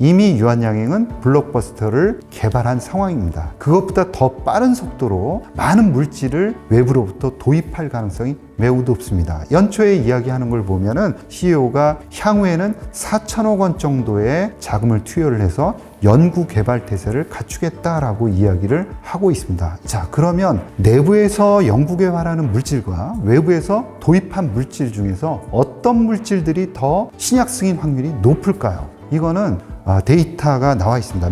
이미 유한양행은 블록버스터를 개발한 상황입니다. 그것보다 더 빠른 속도로 많은 물질을 외부로부터 도입할 가능성이 매우 높습니다. 연초에 이야기하는 걸 보면은 CEO가 향후에는 4천억 원 정도의 자금을 투여를 해서 연구 개발 태세를 갖추겠다라고 이야기를 하고 있습니다. 자, 그러면 내부에서 연구 개발하는 물질과 외부에서 도입한 물질 중에서 어떤 물질들이 더 신약 승인 확률이 높을까요? 이거는 데이터가 나와 있습니다.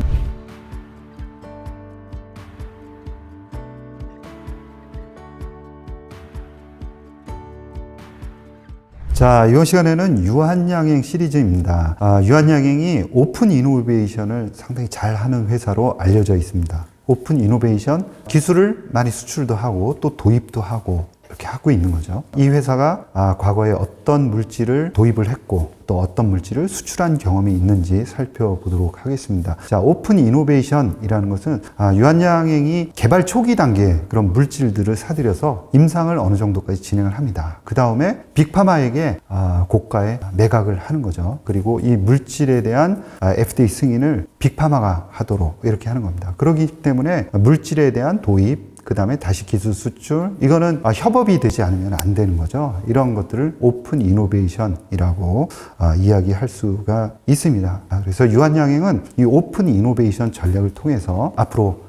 자, 이번 시간에는 유한양행 시리즈입니다. 유한양행이 오픈 이노베이션을 상당히 잘하는 회사로 알려져 있습니다. 오픈 이노베이션, 기술을 많이 수출도 하고 또 도입도 하고 이렇게 하고 있는 거죠. 이 회사가 과거에 어떤 물질을 도입을 했고 또 어떤 물질을 수출한 경험이 있는지 살펴보도록 하겠습니다. 자, 오픈 이노베이션이라는 것은 유한양행이 개발 초기 단계에 그런 물질들을 사들여서 임상을 어느 정도까지 진행을 합니다. 그 다음에 빅파마에게 고가의 매각을 하는 거죠. 그리고 이 물질에 대한 FDA 승인을 빅파마가 하도록 이렇게 하는 겁니다. 그렇기 때문에 물질에 대한 도입, 그 다음에 다시 기술 수출, 이거는 협업이 되지 않으면 안 되는 거죠. 이런 것들을 오픈 이노베이션이라고 이야기할 수가 있습니다. 그래서 유한양행은 이 오픈 이노베이션 전략을 통해서 앞으로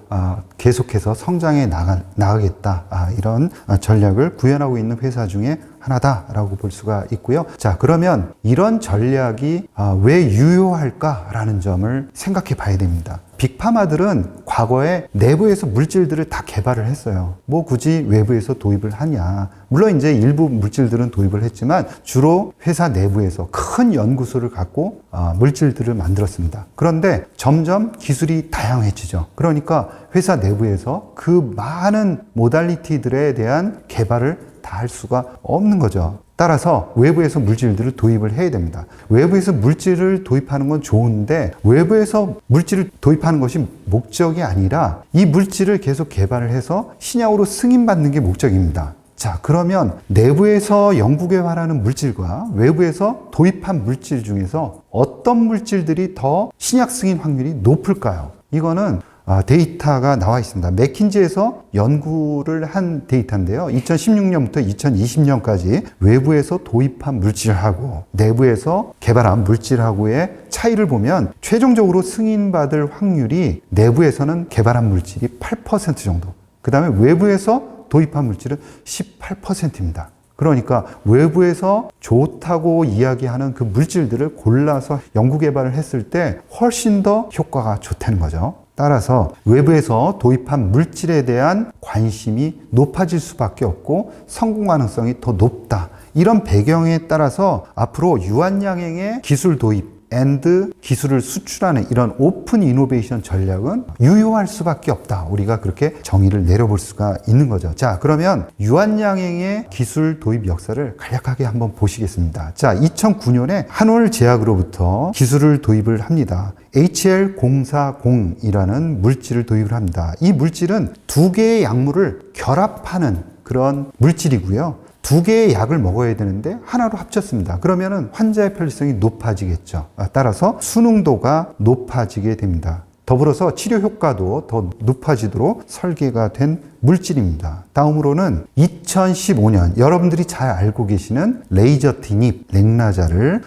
계속해서 성장해 나가겠다, 이런 전략을 구현하고 있는 회사 중에 하나다라고 볼 수가 있고요. 자, 그러면 이런 전략이 왜 유효할까라는 점을 생각해 봐야 됩니다. 빅파마들은 과거에 내부에서 물질들을 다 개발을 했어요. 뭐 굳이 외부에서 도입을 하냐. 물론 이제 일부 물질들은 도입을 했지만 주로 회사 내부에서 큰 연구소를 갖고 물질들을 만들었습니다. 그런데 점점 기술이 다양해지죠. 그러니까 회사 내부에서 그 많은 모달리티들에 대한 개발을 다 할 수가 없는 거죠. 따라서 외부에서 물질들을 도입을 해야 됩니다. 외부에서 물질을 도입하는 건 좋은데 외부에서 물질을 도입하는 것이 목적이 아니라 이 물질을 계속 개발을 해서 신약으로 승인받는 게 목적입니다. 자, 그러면 내부에서 연구 개발하는 물질과 외부에서 도입한 물질 중에서 어떤 물질들이 더 신약 승인 확률이 높을까요? 이거는 데이터가 나와 있습니다. 맥킨지에서 연구를 한 데이터인데요. 2016년부터 2020년까지 외부에서 도입한 물질하고 내부에서 개발한 물질하고의 차이를 보면 최종적으로 승인받을 확률이 내부에서는 개발한 물질이 8% 정도, 그 다음에 외부에서 도입한 물질은 18%입니다. 그러니까 외부에서 좋다고 이야기하는 그 물질들을 골라서 연구 개발을 했을 때 훨씬 더 효과가 좋다는 거죠. 따라서 외부에서 도입한 물질에 대한 관심이 높아질 수밖에 없고 성공 가능성이 더 높다. 이런 배경에 따라서 앞으로 유한양행의 기술 도입 앤드 기술을 수출하는 이런 오픈 이노베이션 전략은 유효할 수밖에 없다. 우리가 그렇게 정의를 내려볼 수가 있는 거죠. 자, 그러면 유한양행의 기술 도입 역사를 간략하게 한번 보시겠습니다. 자, 2009년에 한올 제약으로부터 기술을 도입을 합니다. HL040이라는 물질을 도입을 합니다. 이 물질은 두 개의 약물을 결합하는 그런 물질이고요. 두 개의 약을 먹어야 되는데 하나로 합쳤습니다. 그러면은 환자의 편리성이 높아지겠죠. 따라서 수능도가 높아지게 됩니다. 더불어서 치료 효과도 더 높아지도록 설계가 된 물질입니다. 다음으로는 2015년 여러분들이 잘 알고 계시는 레이저티닙, 렉나자를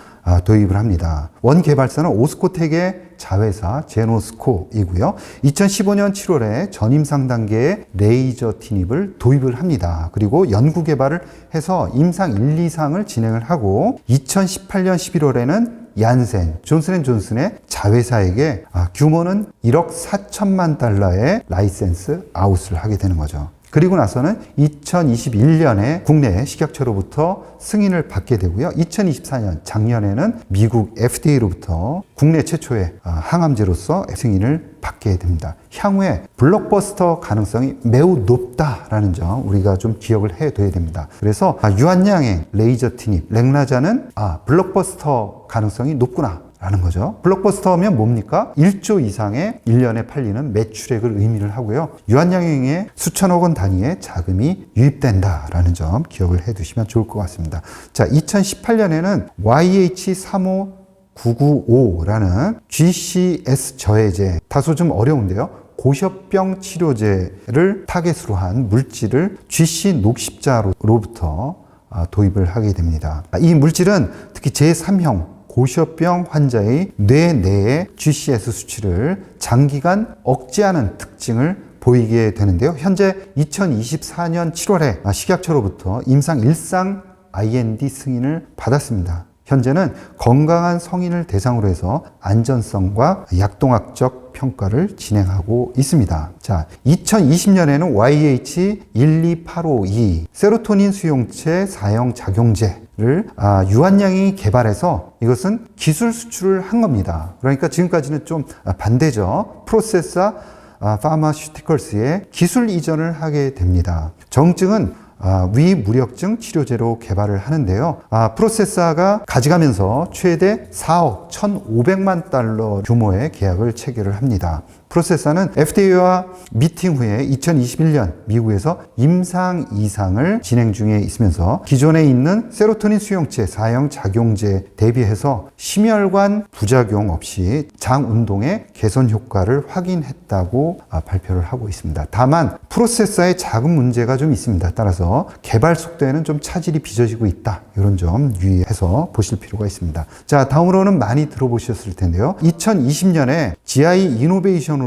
도입을 합니다. 원 개발사는 오스코텍의 자회사 제노스코이고요. 2015년 7월에 전임상 단계의 레이저티닙을 도입을 합니다. 그리고 연구 개발을 해서 임상 1, 2상을 진행을 하고 2018년 11월에는 얀센, 존슨앤존슨의 자회사에게 규모는 1억 4천만 달러의 라이센스 아웃을 하게 되는 거죠. 그리고 나서는 2021년에 국내 식약처로부터 승인을 받게 되고요. 2024년 작년에는 미국 FDA로부터 국내 최초의 항암제로서 승인을 받게 됩니다. 향후에 블록버스터 가능성이 매우 높다라는 점 우리가 좀 기억을 해둬야 됩니다. 그래서 유한양행, 레이저티닙, 렉나자는 블록버스터 가능성이 높구나 라는 거죠. 블록버스터면 뭡니까? 1조 이상의 1년에 팔리는 매출액을 의미를 하고요. 유한양행에 수천억 원 단위의 자금이 유입된다라는 점 기억을 해 두시면 좋을 것 같습니다. 자, 2018년에는 YH359 995라는 GCS 저해제, 다소 좀 어려운데요. 고셔병 치료제를 타겟으로 한 물질을 GC 녹십자로부터 도입을 하게 됩니다. 이 물질은 특히 제3형 고셔병 환자의 뇌 내의 GCS 수치를 장기간 억제하는 특징을 보이게 되는데요. 현재 2024년 7월에 식약처로부터 임상 1상 IND 승인을 받았습니다. 현재는 건강한 성인을 대상으로 해서 안전성과 약동학적 평가를 진행하고 있습니다. 자, 2020년에는 YH12852 세로토닌 수용체 사형 작용제를 유한양이 개발해서 이것은 기술 수출을 한 겁니다. 그러니까 지금까지는 좀 반대죠. 프로세사 파마슈티컬스의 기술 이전을 하게 됩니다. 정증은 위무력증 치료제로 개발을 하는데요. 프로세사가 가져가면서 최대 4억 1,500만 달러 규모의 계약을 체결을 합니다. 프로세사는 FDA와 미팅 후에 2021년 미국에서 임상 2상을 진행 중에 있으면서 기존에 있는 세로토닌 수용체 사형 작용제 대비해서 심혈관 부작용 없이 장 운동의 개선 효과를 확인했다고 발표를 하고 있습니다. 다만 프로세사에 작은 문제가 좀 있습니다. 따라서 개발 속도에는 좀 차질이 빚어지고 있다. 이런 점 유의해서 보실 필요가 있습니다. 자, 다음으로는 많이 들어보셨을 텐데요. 2020년에 GI 이노베이션으로부터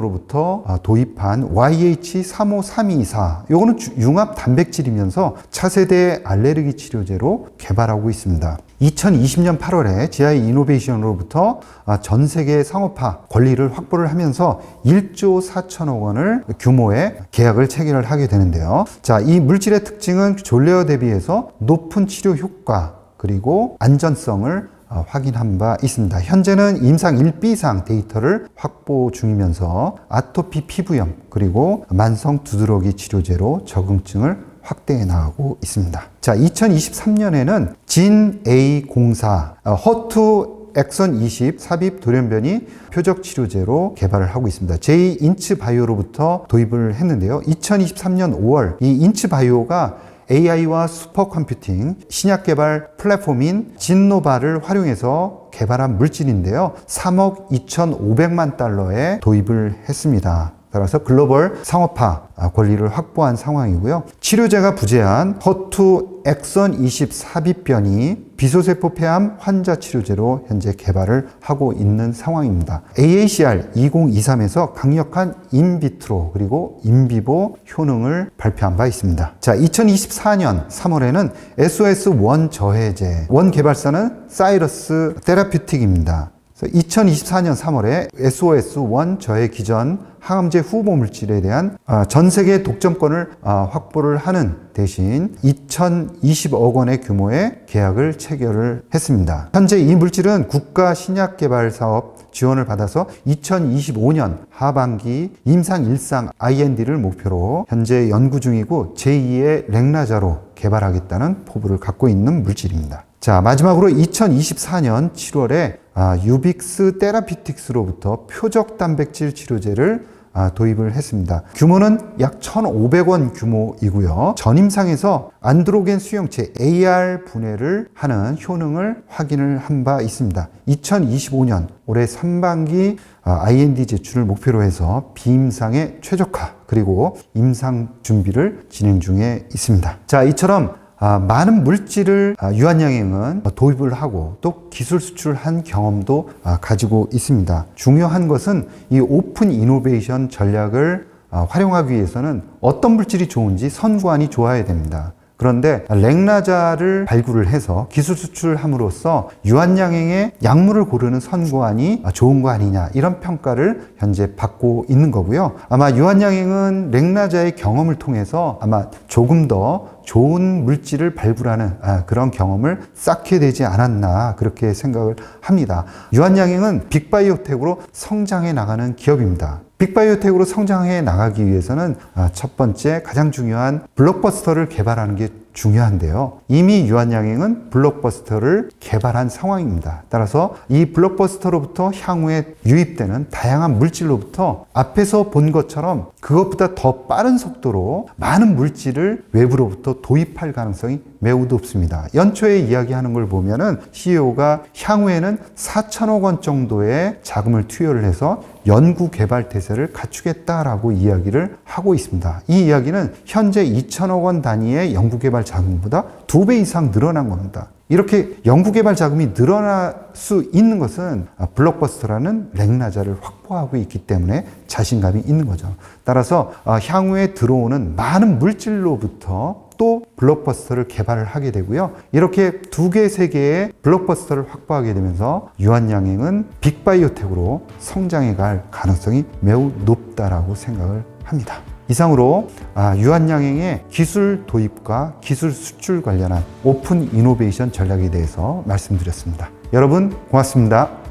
도입한 YH35324, 요거는 융합 단백질이면서 차세대 알레르기 치료제로 개발하고 있습니다. 2020년 8월에 GI 이노베이션으로부터 전 세계 상업화 권리를 확보를 하면서 1조 4천억 원을 규모의 계약을 체결을 하게 되는데요. 자, 이 물질의 특징은 존레어 대비해서 높은 치료 효과 그리고 안전성을 확인한 바 있습니다. 현재는 임상 1B상 데이터를 확보 중이면서 아토피 피부염 그리고 만성 두드러기 치료제로 적응증을 확대해 나가고 있습니다. 자, 2023년에는 진 A04 허투 엑선 20 삽입 돌연변이 표적 치료제로 개발을 하고 있습니다. 제2인츠바이오로부터 도입을 했는데요. 2023년 5월 이 인츠바이오가 AI와 슈퍼컴퓨팅 신약 개발 플랫폼인 진노바를 활용해서 개발한 물질인데요. 3억 2,500만 달러에 도입을 했습니다. 따라서 글로벌 상업화 권리를 확보한 상황이고요. 치료제가 부재한 허투 엑선 20 삽입변이 비소세포 폐암 환자 치료제로 현재 개발을 하고 있는 상황입니다. AACR 2023에서 강력한 인비트로 그리고 인비보 효능을 발표한 바 있습니다. 자, 2024년 3월에는 SOS1 저해제, 원 개발사는 사이러스 테라퓨틱입니다. 2024년 3월에 SOS1 저해 기전 항암제 후보 물질에 대한 전 세계 독점권을 확보를 하는 대신 2,020억 원의 규모의 계약을 체결을 했습니다. 현재 이 물질은 국가 신약 개발 사업 지원을 받아서 2025년 하반기 임상 1상 IND를 목표로 현재 연구 중이고 제2의 렉나자로 개발하겠다는 포부를 갖고 있는 물질입니다. 자, 마지막으로 2024년 7월에 유빅스 테라피틱스로부터 표적 단백질 치료제를 도입을 했습니다. 규모는 약 1,500원 규모이고요. 전임상에서 안드로겐 수용체 AR 분해를 하는 효능을 확인을 한 바 있습니다. 2025년 올해 상반기 IND 제출을 목표로 해서 비임상의 최적화 그리고 임상 준비를 진행 중에 있습니다. 자, 이처럼 많은 물질을 유한양행은 도입을 하고 또 기술 수출한 경험도 가지고 있습니다. 중요한 것은 이 오픈 이노베이션 전략을 활용하기 위해서는 어떤 물질이 좋은지 선구안이 좋아야 됩니다. 그런데 렉나자를 발굴을 해서 기술 수출함으로써 유한양행의 약물을 고르는 선구안이 좋은 거 아니냐 이런 평가를 현재 받고 있는 거고요. 아마 유한양행은 렉나자의 경험을 통해서 아마 조금 더 좋은 물질을 발굴하는 그런 경험을 쌓게 되지 않았나 그렇게 생각을 합니다. 유한양행은 빅바이오텍으로 성장해 나가는 기업입니다. 빅바이오텍으로 성장해 나가기 위해서는 첫 번째 가장 중요한 블록버스터를 개발하는 게 중요한데요. 이미 유한양행은 블록버스터를 개발한 상황입니다. 따라서 이 블록버스터로부터 향후에 유입되는 다양한 물질로부터 앞에서 본 것처럼 그것보다 더 빠른 속도로 많은 물질을 외부로부터 도입할 가능성이 매우 높습니다. 연초에 이야기하는 걸 보면은 CEO가 향후에는 4천억 원 정도의 자금을 투여를 해서 연구 개발 태세를 갖추겠다라고 이야기를 하고 있습니다. 이 이야기는 현재 2천억 원 단위의 연구 개발 자금보다 2배 이상 늘어난 겁니다. 이렇게 연구 개발 자금이 늘어날 수 있는 것은 블록버스터라는 랭나자를 확보하고 있기 때문에 자신감이 있는 거죠. 따라서 향후에 들어오는 많은 물질로부터 또 블록버스터를 개발을 하게 되고요. 이렇게 2개, 3개의 블록버스터를 확보하게 되면서 유한양행은 빅바이오텍으로 성장해 갈 가능성이 매우 높다라고 생각을 합니다. 이상으로 유한양행의 기술 도입과 기술 수출 관련한 오픈 이노베이션 전략에 대해서 말씀드렸습니다. 여러분 고맙습니다.